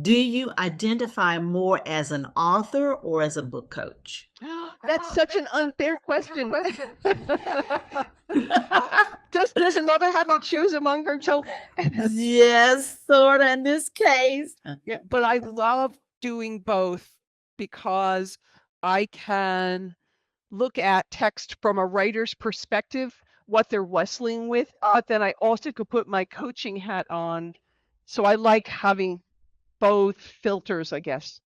Do you identify more as an author or as a book coach? That's such an unfair question. Does a mother have to choose among her children? Yes, sort of in this case. Yeah, but I love doing both because I can look at text from a writer's perspective, what they're wrestling with, but then I also could put my coaching hat on. So I like having both filters, I guess.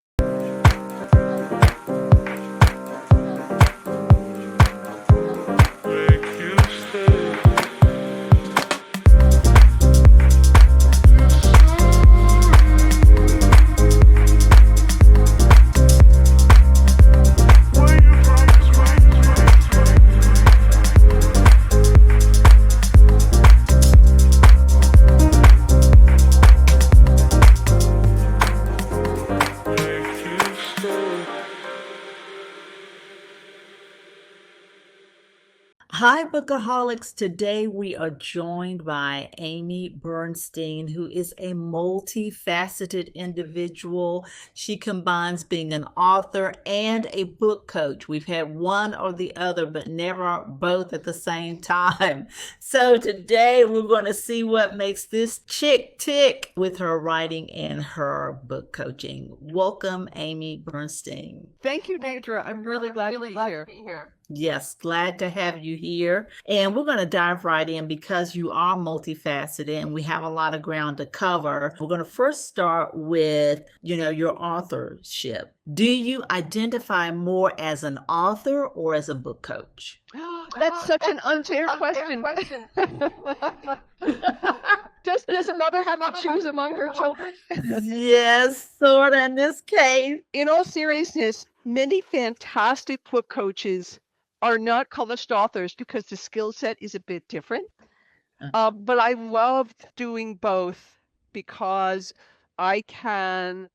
Hi, Bookaholics. Today we are joined by Amy Bernstein, who is a multifaceted individual. She combines being an author and a book coach. We've had one or the other, but never both at the same time. So today we're going to see what makes this chick tick with her writing and her book coaching. Welcome, Amy Bernstein. Thank you, Deirdre. I'm really glad to be here. Yes, glad to have you here. And we're going to dive right in because you are multifaceted and we have a lot of ground to cover. We're going to first start with, your authorship. Do you identify more as an author or as a book coach? That's such an unfair question. Does a mother have to choose among her children? Yes, sort of in this case. In all seriousness, many fantastic book coaches are not published authors because the skill set is a bit different. But I loved doing both because I can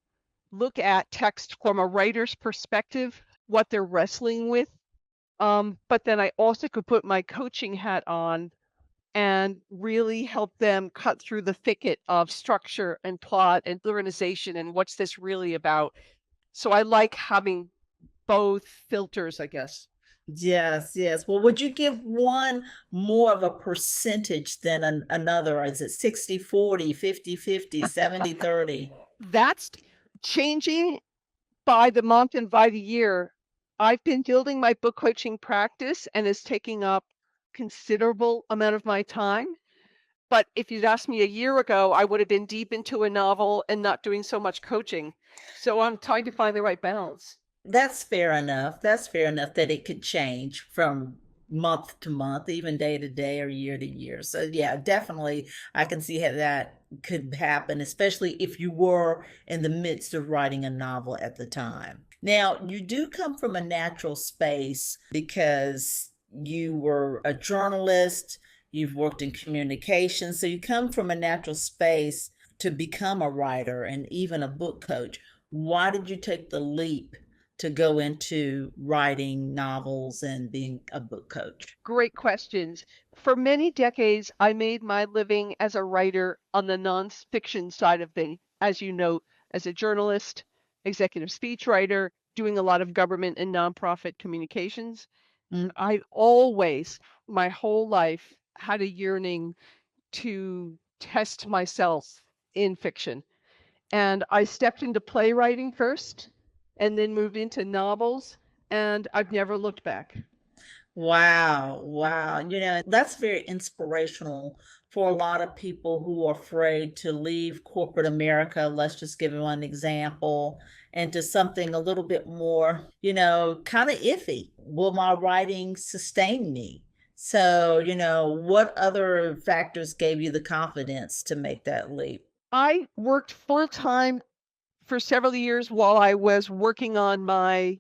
look at text from a writer's perspective, what they're wrestling with. But then I also could put my coaching hat on and really help them cut through the thicket of structure and plot and organization and what's this really about. So I like having both filters, I guess. Yes, yes. Well, would you give one more of a percentage than another? Or is it 60-40, 50-50, 70-30? That's changing by the month and by the year. I've been building my book coaching practice and it's taking up considerable amount of my time. But if you'd asked me a year ago, I would have been deep into a novel and not doing so much coaching. So I'm trying to find the right balance. That's fair enough. That's fair enough that it could change from month to month, even day to day or year to year. So yeah, definitely I can see how that could happen, especially if you were in the midst of writing a novel at the time. Now, you do come from a natural space because you were a journalist, you've worked in communication, so you come from a natural space to become a writer and even a book coach. Why did you take the leap to go into writing novels and being a book coach? Great questions. For many decades, I made my living as a writer on the nonfiction side of things, as you know, as a journalist, executive speech writer, doing a lot of government and nonprofit communications. I always, my whole life, had a yearning to test myself in fiction. And I stepped into playwriting first and then moved into novels, and I've never looked back. Wow, wow. That's very inspirational for a lot of people who are afraid to leave corporate America. Let's just give one example, and to something a little bit more, kind of iffy. Will my writing sustain me? So, what other factors gave you the confidence to make that leap? I worked full time for several years while I was working on my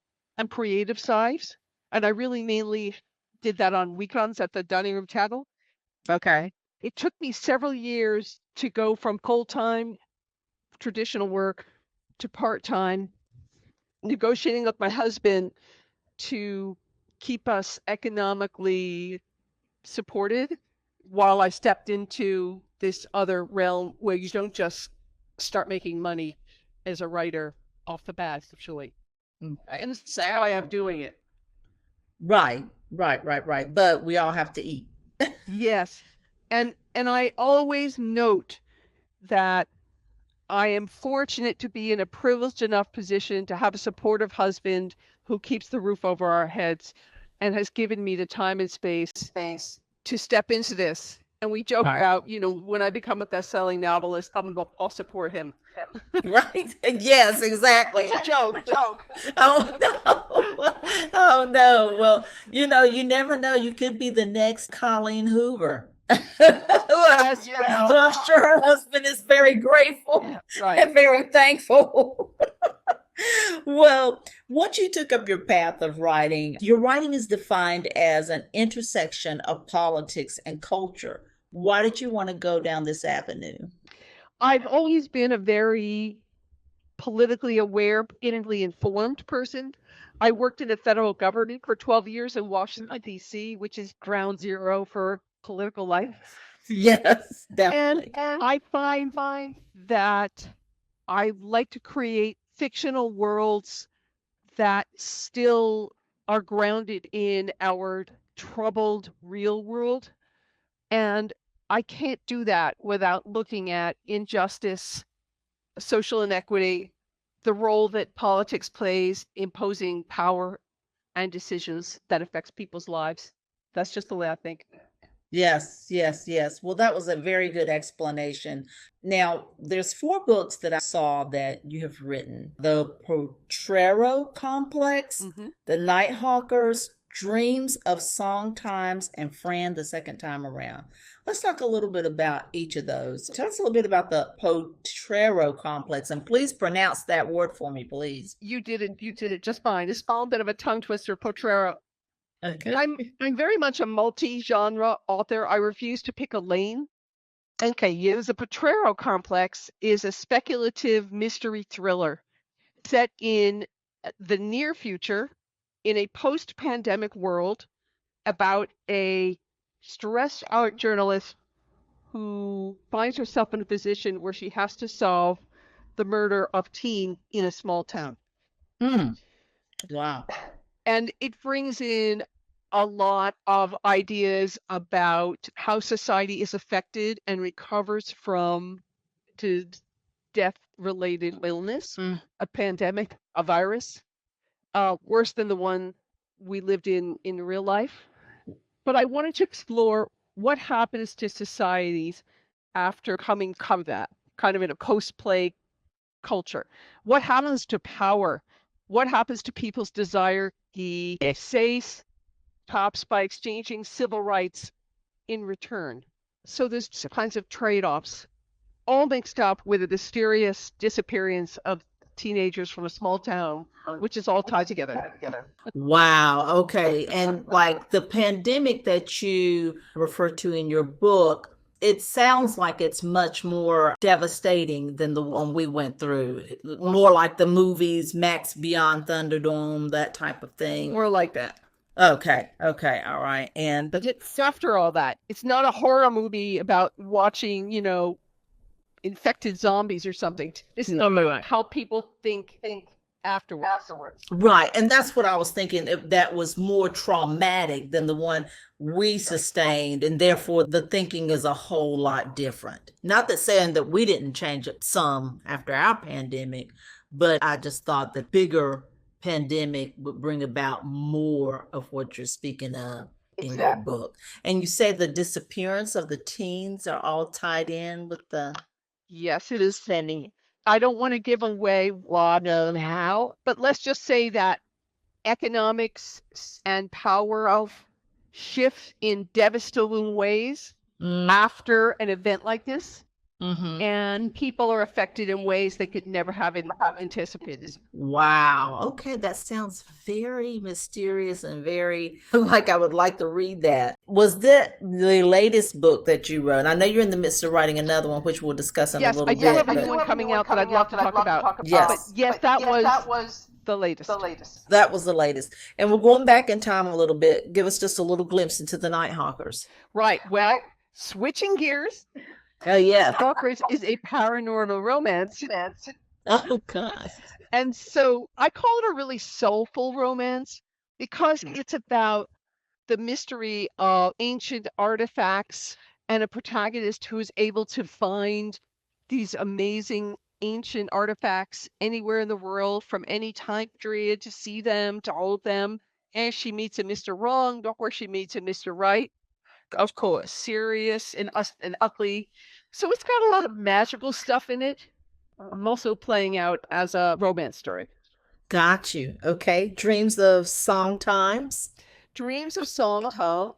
creative sides, and I really mainly did that on weekends at the dining room table. Okay. It took me several years to go from full-time traditional work to part-time, negotiating with my husband to keep us economically supported while I stepped into this other realm where you don't just start making money as a writer off the bat, actually. Mm. And say how I am doing it. Right, right. But we all have to eat. Yes. And I always note that I am fortunate to be in a privileged enough position to have a supportive husband who keeps the roof over our heads and has given me the time and space to step into this. And we joke about, when I become a best-selling novelist, I'll support him. Right? Yes, exactly. Joke. Oh no. Oh no. Well, you never know. You could be the next Colleen Hoover. Yes, So I'm sure her husband is very grateful right. and very thankful. Well, once you took up your path of writing, your writing is defined as an intersection of politics and culture. Why did you want to go down this avenue? I've always been a very politically aware, politically informed person. I worked in the federal government for 12 years in Washington, D.C., which is ground zero for political life. Yes, And definitely. I find that I like to create fictional worlds that still are grounded in our troubled real world. And I can't do that without looking at injustice, social inequity, the role that politics plays imposing power and decisions that affects people's lives. That's just the way I think. Yes. Well, that was a very good explanation. Now, there's 4 books that I saw that you have written. The Potrero Complex, Mhm. The Nighthawkers, Dreams of Song Times, and Fran the Second Time Around. Let's talk a little bit about each of those. Tell us a little bit about the Potrero Complex, and please pronounce that word for me, please. You did it just fine. It's a bit of a tongue twister, Potrero. Okay. I'm very much a multi-genre author. I refuse to pick a lane. Okay, yes, the Potrero Complex is a speculative mystery thriller set in the near future in a post-pandemic world about a stressed out journalist who finds herself in a position where she has to solve the murder of teen in a small town. Hmm. Wow. And it brings in a lot of ideas about how society is affected and recovers from to death-related illness, a pandemic, a virus, worse than the one we lived in real life. But I wanted to explore what happens to societies after coming that, kind of in a post-plague culture. What happens to power? What happens to people's desire to safe tops by exchanging civil rights in return? So there's kinds of trade-offs, all mixed up with the mysterious disappearance of teenagers from a small town, which is all tied together. Wow. Okay. And like the pandemic that you refer to in your book, it sounds like it's much more devastating than the one we went through. More like the movies Max Beyond Thunderdome, that type of thing. More like that. Okay. All right. And But it's after all that. It's not a horror movie about watching, infected zombies or something. This is how people think afterwards. right. And that's what I was thinking. If that was more traumatic than the one we sustained. And therefore, the thinking is a whole lot different. Not that saying that we didn't change it some after our pandemic, but I just thought the bigger pandemic would bring about more of what you're speaking of in your book. And you say the disappearance of the teens are all tied in with the. Yes, it is funny. I don't want to give away what and how, but let's just say that economics and power of shift in devastating ways after an event like this. Mm-hmm. And people are affected in ways they could never have anticipated. Wow. Okay, that sounds very mysterious and very like I would like to read that. Was that the latest book that you wrote? I know you're in the midst of writing another one, which we'll discuss in a little bit. Yes, I do have a new one coming out that I'd love to talk about. Yes. But yes, that was the latest. That was the latest. And we're going back in time a little bit. Give us just a little glimpse into the Nighthawkers. Right. Well, switching gears. Oh, yeah. Nighthawkers is a paranormal romance Oh God. And so I call it a really soulful romance because it's about the mystery of ancient artifacts and a protagonist who is able to find these amazing ancient artifacts anywhere in the world from any time period to see them, to hold them. And she meets a Mr. Wrong, or she meets a Mr. Right, of course, serious and ugly. So it's got a lot of magical stuff in it. I'm also playing out as a romance story. Got you. Okay. Dreams of Song Times. Dreams of Songha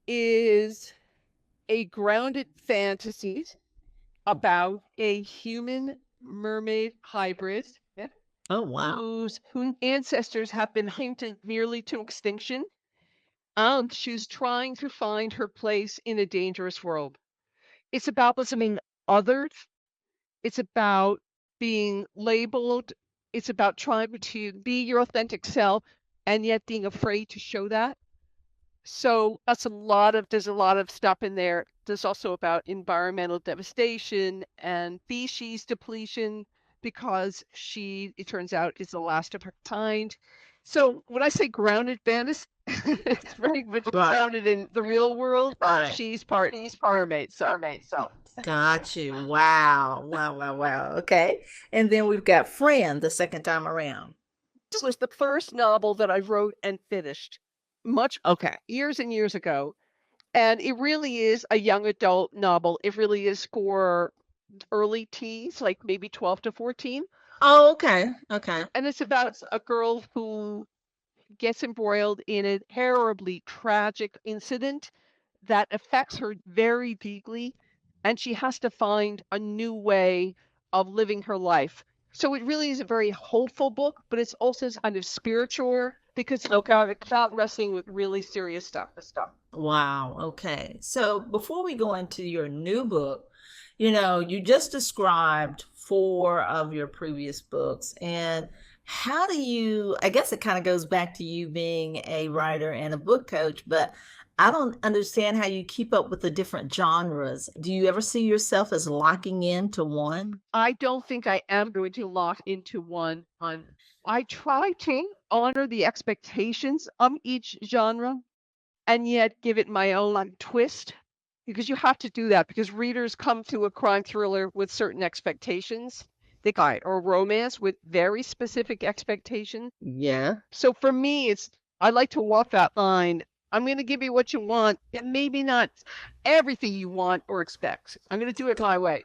is a grounded fantasy about a human mermaid hybrid Oh wow. whose ancestors have been hinted nearly to extinction. She's trying to find her place in a dangerous world. It's about becoming othered. It's about being labeled. It's about trying to be your authentic self and yet being afraid to show that. So there's a lot of stuff in there. There's also about environmental devastation and species depletion because it turns out, is the last of her kind. So when I say grounded fantasy, it's very much grounded in the real world. Right. She's mermaid, so. Got you. Wow. Wow. Wow. Wow. Okay. And then we've got Friend the second time around. This was the first novel that I wrote and finished years and years ago. And it really is a young adult novel. It really is for early teens, like maybe 12 to 14. Oh, okay. Okay. And it's about a girl who gets embroiled in a terribly tragic incident that affects her very deeply. And she has to find a new way of living her life. So it really is a very hopeful book, but it's also kind of spiritual because it's about wrestling with really serious stuff. Wow. Okay. So before we go into your new book, you know, you just described four of your previous books. And how do you, I guess it kind of goes back to you being a writer and a book coach, but I don't understand how you keep up with the different genres. Do you ever see yourself as locking into one? I don't think I am going to lock into one. I try to honor the expectations of each genre and yet give it my own twist because you have to do that because readers come to a crime thriller with certain expectations. They got or romance with very specific expectations. Yeah. So for me, I like to walk that line. I'm going to give you what you want, and maybe not everything you want or expect. I'm going to do it my way.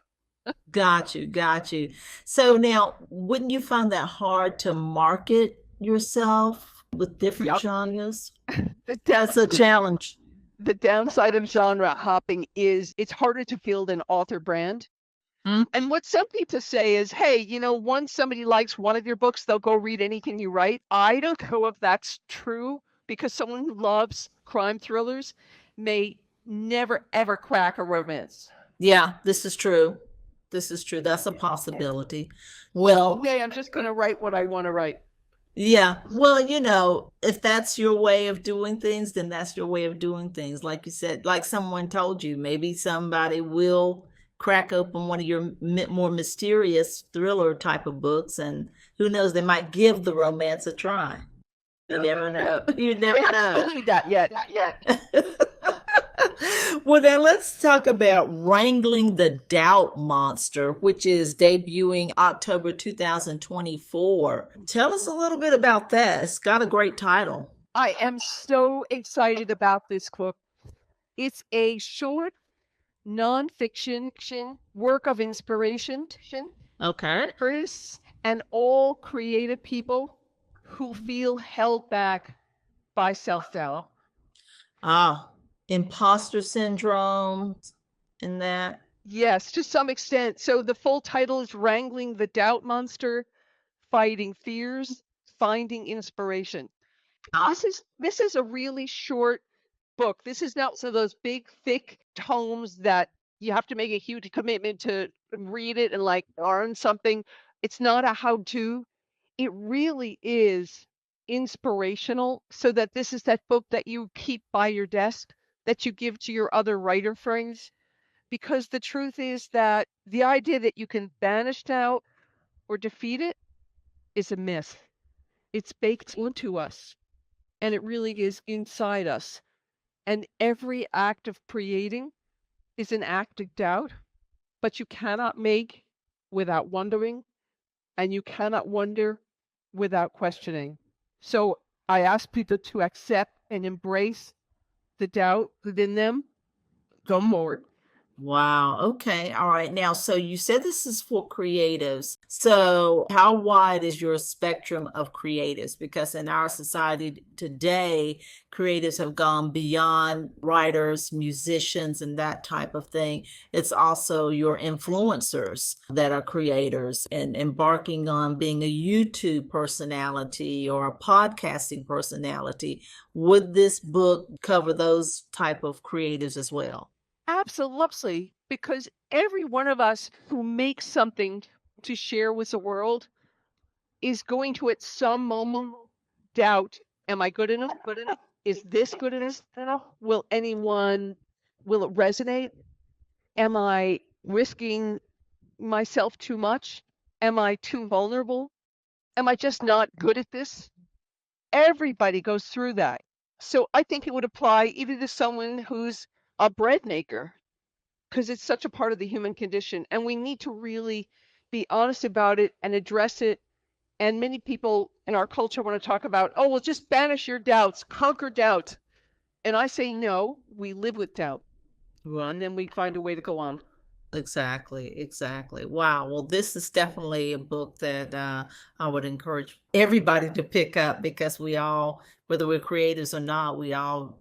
Got you, got you. So now, wouldn't you find that hard to market yourself with different Yep. genres? The That's a challenge. the downside of genre hopping is it's harder to build an author brand. Mm. And what some people say is, hey, once somebody likes one of your books, they'll go read anything you write. I don't know if that's true because someone who loves crime thrillers may never ever crack a romance. Yeah, this is true. This is true. That's a possibility. Well, Okay, I'm just going to write what I want to write. yeah. Well, you know, if that's your way of doing things, then that's your way of doing things. Like you said, like someone told you, maybe somebody will crack open one of your more mysterious thriller type of books, and who knows, they might give the romance a try. You never know. You never know. Don't do that yet. Not yet. Well, then let's talk about Wrangling the Doubt Monster, which is debuting October 2024. Tell us a little bit about that. It's got a great title. I am so excited about this book. It's a short nonfiction work of inspiration. Okay. Artists and all creative people who feel held back by self-doubt. Ah, imposter syndrome and that. Yes, to some extent. So the full title is Wrangling the Doubt Monster, Fighting Fears, Finding Inspiration. This is a really short book. This is not one of those big, thick tomes that you have to make a huge commitment to read it and like learn something. It's not a how-to. It really is inspirational so that this is that book that you keep by your desk, that you give to your other writer friends. Because the truth is that the idea that you can banish doubt or defeat it is a myth. It's baked into us, and it really is inside us. And every act of creating is an act of doubt, but you cannot make without wondering, and you cannot wonder without questioning. So I ask people to accept and embrace the doubt within them. Go forward. Wow. Okay. All right. Now, so you said this is for creatives. So, how wide is your spectrum of creatives? Because in our society today, creatives have gone beyond writers, musicians, and that type of thing. It's also your influencers that are creators and embarking on being a YouTube personality or a podcasting personality. Would this book cover those type of creatives as well? Absolutely, because every one of us who makes something to share with the world is going to at some moment doubt, am I good enough? Good enough? Is this good enough? Will it resonate? Am I risking myself too much? Am I too vulnerable? Am I just not good at this? Everybody goes through that. So I think it would apply even to someone who's a bread maker, because it's such a part of the human condition. And we need to really be honest about it and address it. And many people in our culture want to talk about, oh, well, just banish your doubts, conquer doubt. And I say, no, we live with doubt. Well, and then we find a way to go on. Exactly, exactly. Wow. Well, this is definitely a book that I would encourage everybody to pick up because we all, whether we're creators or not, we all,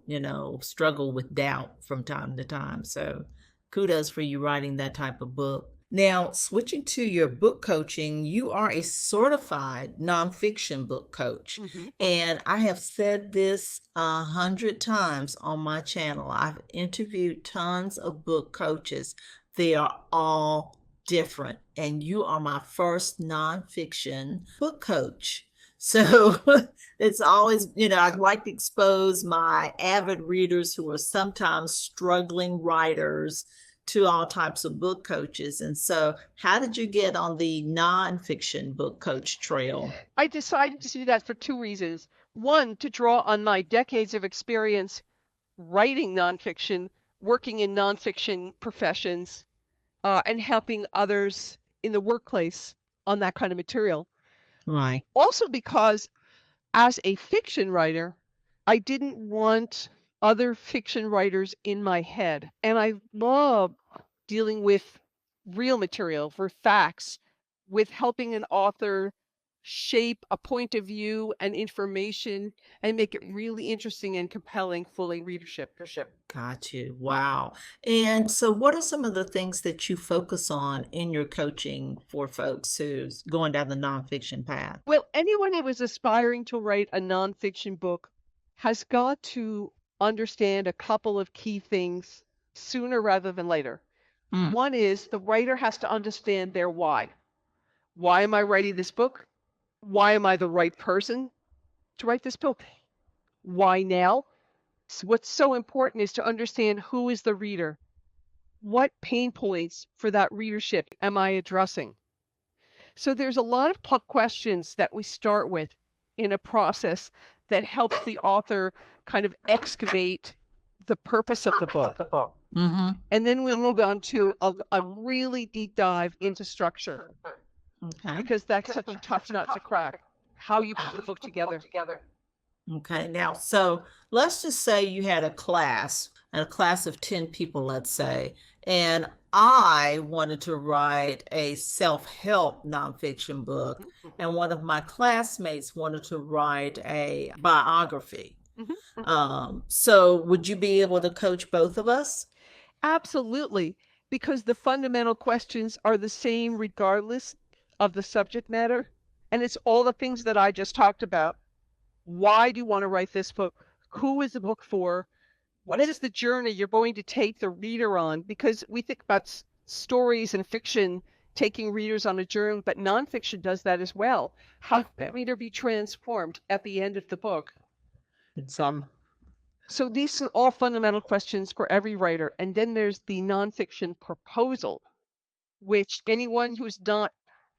struggle with doubt from time to time. So kudos for you writing that type of book. Now, switching to your book coaching, you are a certified nonfiction book coach. And I have said this 100 times on my channel. I've interviewed tons of book coaches. They are all different. And you are my first nonfiction book coach. So it's always, I'd like to expose my avid readers who are sometimes struggling writers to all types of book coaches. And so, how did you get on the nonfiction book coach trail? I decided to do that for two reasons. One, to draw on my decades of experience writing nonfiction, working in nonfiction professions, and helping others in the workplace on that kind of material. Right. Also because as a fiction writer, I didn't want other fiction writers in my head. And I love dealing with real material for facts, with helping an author shape a point of view and information and make it really interesting and compelling for readership. Got you. Wow. And so, what are some of the things that you focus on in your coaching for folks who's going down the nonfiction path? Well, anyone who is aspiring to write a nonfiction book has got to understand a couple of key things sooner rather than later. One is the writer has to understand their why. Why am I writing this book? Why am I the right person to write this book? Why now? So what's so important is to understand who is the reader. What pain points for that readership am I addressing? So there's a lot of questions that we start with in a process that helps the author kind of excavate the purpose of the book. And then we'll move on to a really deep dive into structure, Okay. because that's such a tough nut to crack, how you put the book together. Okay. Now, so let's just say you had a class, and a class of 10 people, let's say, and I wanted to write a self-help nonfiction book, and one of my classmates wanted to write a biography. So would you be able to coach both of us? Absolutely, because the fundamental questions are the same regardless of the subject matter. And it's all the things that I just talked about. Why do you want to write this book? Who is the book for? What is the journey you're going to take the reader on? Because we think about stories and fiction taking readers on a journey, but nonfiction does that as well. How can the reader be transformed at the end of the book? So these are all fundamental questions for every writer. And then there's the nonfiction proposal, which anyone who's not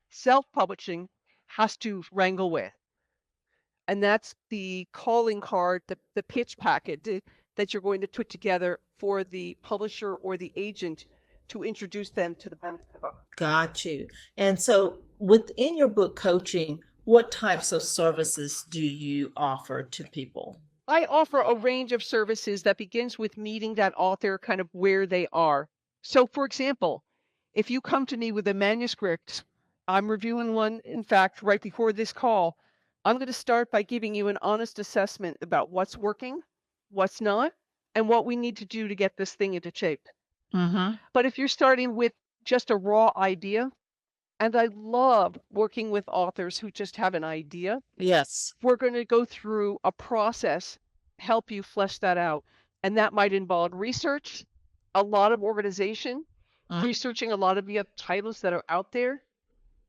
self-publishing has to wrangle with. And that's the calling card, the pitch packet that you're going to put together for the publisher or the agent to introduce them to the benefit of the book. Got you. And so within your book coaching, what types of services do you offer to people? I offer a range of services that begins with meeting that author kind of where they are. So, for example, if you come to me with a manuscript, I'm reviewing one, in fact, right before this call. I'm going to start by giving you an honest assessment about what's working, what's not, and what we need to do to get this thing into shape. Mm-hmm. But if you're starting with just a raw idea, and I love working with authors who just have an idea, Yes. we're going to go through a process, help you flesh that out. And that might involve research, a lot of organization, researching a lot of the other titles that are out there,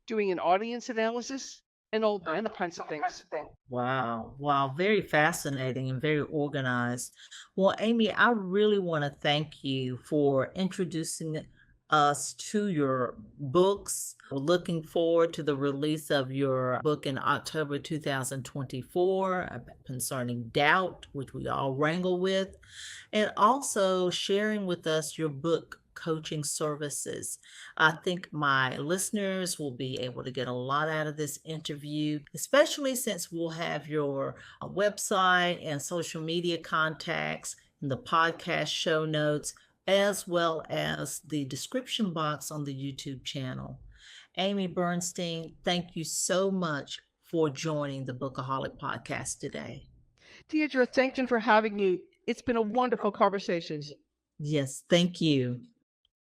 doing an audience analysis, and all kinds of things. Wow. Wow. Very fascinating and very organized. Well, Amy, I really want to thank you for introducing us to your books. We're looking forward to the release of your book in October 2024 concerning doubt, which we all wrangle with, and also sharing with us your book coaching services. I think my listeners will be able to get a lot out of this interview, especially since we'll have your website and social media contacts in the podcast show notes, as well as the description box on the YouTube channel. Amy Bernstein, thank you so much for joining the Bookaholic podcast today. Deirdre, thank you for having me. It's been a wonderful conversation. Yes, thank you.